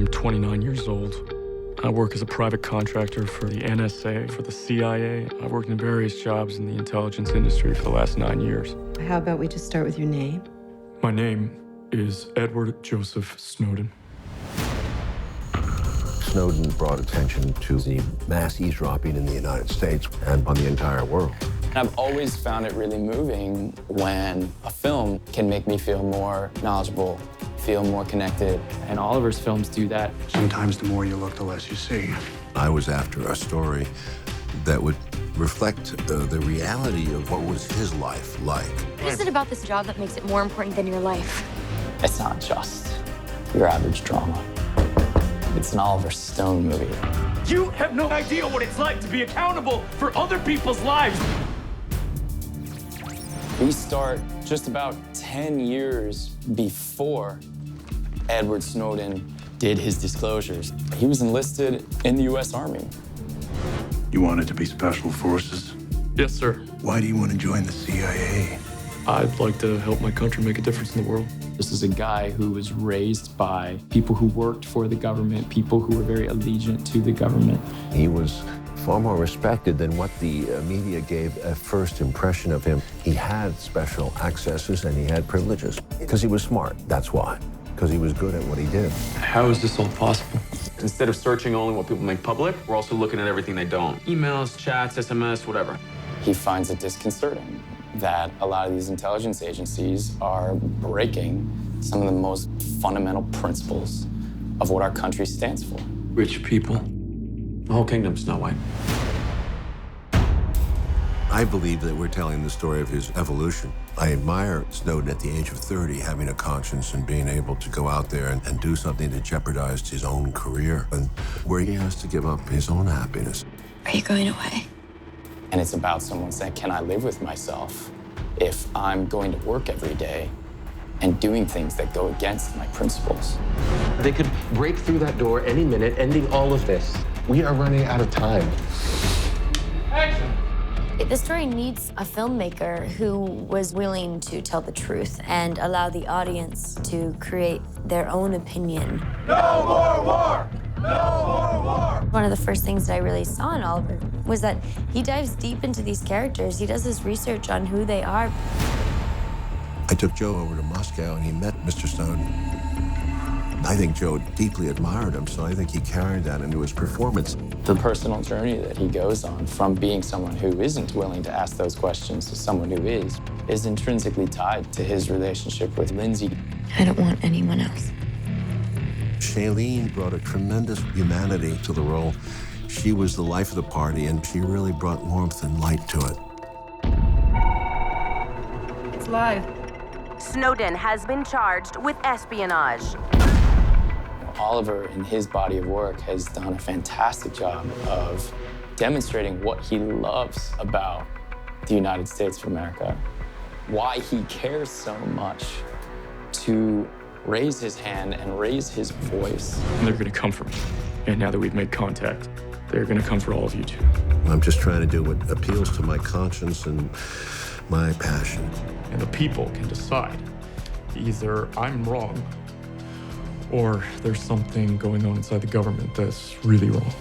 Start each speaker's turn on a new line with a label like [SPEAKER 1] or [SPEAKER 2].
[SPEAKER 1] I'm 29 years old. I work as a private contractor for the NSA, for the CIA. I've worked in various jobs in the intelligence industry for the last 9 years.
[SPEAKER 2] How about we just start with your name?
[SPEAKER 1] My name is Edward Joseph Snowden.
[SPEAKER 3] Snowden brought attention to the mass eavesdropping in the United States and on the entire world.
[SPEAKER 4] I've always found it really moving when a film can make me feel more knowledgeable, feel more connected.
[SPEAKER 5] And Oliver's films do that.
[SPEAKER 6] Sometimes the more you look, the less you see.
[SPEAKER 3] I was after a story that would reflect the reality of what was his life like.
[SPEAKER 7] What is it about this job that makes it more important than your life?
[SPEAKER 4] It's not just your average drama. It's an Oliver Stone movie.
[SPEAKER 8] You have no idea what it's like to be accountable for other people's lives.
[SPEAKER 4] We start just about 10 years before Edward Snowden did his disclosures. He was enlisted in the U.S. Army.
[SPEAKER 6] You wanted to be special forces?
[SPEAKER 1] Yes, sir.
[SPEAKER 6] Why do you want to join the CIA?
[SPEAKER 1] I'd like to help my country make a difference in the world.
[SPEAKER 5] This is a guy who was raised by people who worked for the government, people who were very allegiant to the government.
[SPEAKER 3] He was far more respected than what the media gave a first impression of him. He had special accesses and he had privileges because he was smart. That's why. Because he was good at what he did.
[SPEAKER 1] How is this all possible?
[SPEAKER 9] Instead of searching only what people make public, we're also looking at everything they don't. Emails, chats, SMS, whatever.
[SPEAKER 4] He finds it disconcerting that a lot of these intelligence agencies are breaking some of the most fundamental principles of what our country stands for.
[SPEAKER 1] Rich people.
[SPEAKER 9] The whole kingdom's Snow White.
[SPEAKER 3] I believe that we're telling the story of his evolution. I admire Snowden at the age of 30 having a conscience and being able to go out there and do something that jeopardized his own career and where he has to give up his own happiness.
[SPEAKER 7] Are you going away?
[SPEAKER 4] And it's about someone saying, can I live with myself if I'm going to work every day and doing things that go against my principles?
[SPEAKER 10] They could break through that door any minute, ending all of this. We are running out of time.
[SPEAKER 8] Action!
[SPEAKER 7] The story needs a filmmaker who was willing to tell the truth and allow the audience to create their own opinion.
[SPEAKER 8] No more war! No more war!
[SPEAKER 7] One of the first things that I really saw in Oliver was that he dives deep into these characters. He does his research on who they are.
[SPEAKER 3] I took Joe over to Moscow and he met Mr. Snowden. I think Joe deeply admired him, so I think he carried that into his performance.
[SPEAKER 4] The personal journey that he goes on from being someone who isn't willing to ask those questions to someone who is intrinsically tied to his relationship with Lindsay.
[SPEAKER 7] I don't want anyone else.
[SPEAKER 3] Shailene brought a tremendous humanity to the role. She was the life of the party, and she really brought warmth and light to it.
[SPEAKER 2] It's live.
[SPEAKER 11] Snowden has been charged with espionage.
[SPEAKER 4] Oliver, in his body of work, has done a fantastic job of demonstrating what he loves about the United States of America, why he cares so much to raise his hand and raise his voice.
[SPEAKER 1] And they're going to come for me. And now that we've made contact, they're going to come for all of you too.
[SPEAKER 3] I'm just trying to do what appeals to my conscience and my passion.
[SPEAKER 1] And the people can decide. Either I'm wrong, or there's something going on inside the government that's really wrong.